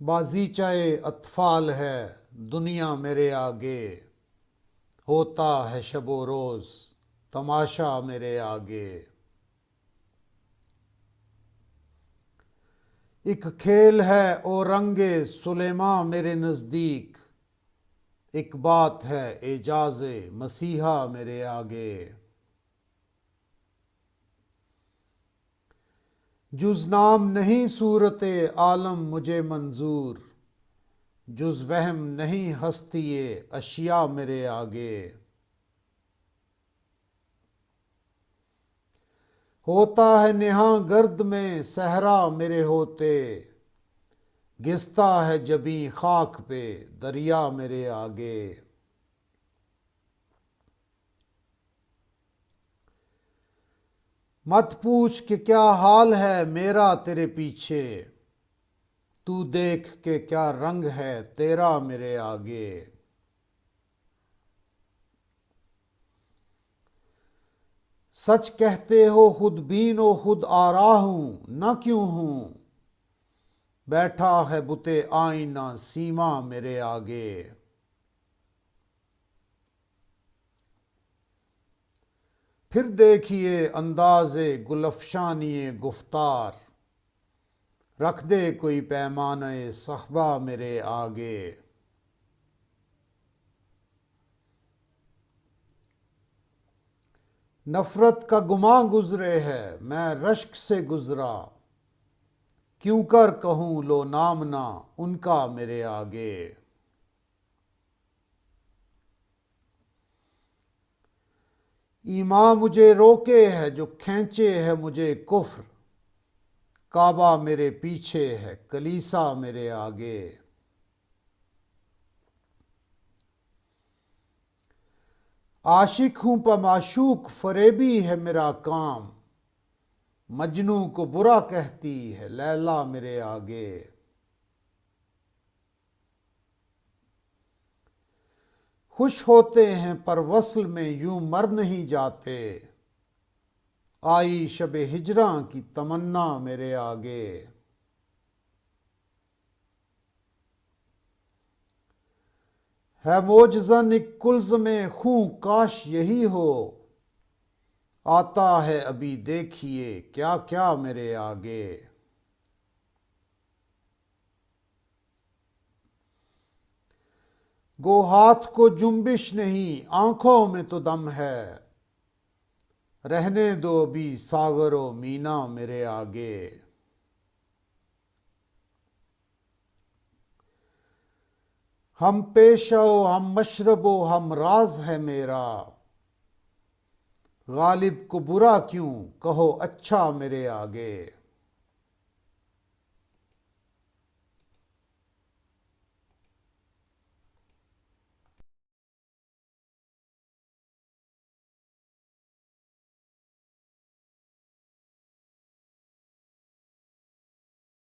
بازیچہ اطفال ہے دنیا میرے آگے، ہوتا ہے شب و روز تماشا میرے آگے۔ ایک کھیل ہے او رنگ سلیماں میرے نزدیک، ایک بات ہے اعجاز مسیحا میرے آگے۔ جز نام نہیں صورت عالم مجھے منظور، جز وہم نہیں ہستی اشیاء میرے آگے۔ ہوتا ہے نہاں گرد میں صحرا میرے ہوتے، گھستا ہے جبیں خاک پہ دریا میرے آگے۔ مت پوچھ کہ کیا حال ہے میرا تیرے پیچھے، تو دیکھ کہ کیا رنگ ہے تیرا میرے آگے۔ سچ کہتے ہو خود بین و خود آرا ہوں، نہ کیوں ہوں، بیٹھا ہے بت آئینہ سیما میرے آگے۔ پھر دیکھیے انداز گل افشانی گفتار، رکھ دے کوئی پیمانہ صحبا میرے آگے۔ نفرت کا گماں گزرے ہے میں رشک سے گزرا، کیوں کر کہوں لو نام نہ ان کا میرے آگے۔ ایمان مجھے روکے ہے جو کھینچے ہے مجھے کفر، کعبہ میرے پیچھے ہے کلیسا میرے آگے۔ عاشق ہوں پہ معشوق فریبی ہے میرا کام، مجنوں کو برا کہتی ہے لیلا میرے آگے۔ خوش ہوتے ہیں پر وصل میں یوں مر نہیں جاتے، آئی شب ہجراں کی تمنا میرے آگے۔ ہے موجزن ایک کلز میں خوں کاش یہی ہو، آتا ہے ابھی دیکھیے کیا کیا میرے آگے۔ گو ہاتھ کو جنبش نہیں آنکھوں میں تو دم ہے، رہنے دو ابھی ساغر و مینا میرے آگے۔ ہم پیشہ و ہم مشرب و ہم راز ہے میرا، غالب کو برا کیوں کہو اچھا میرے آگے۔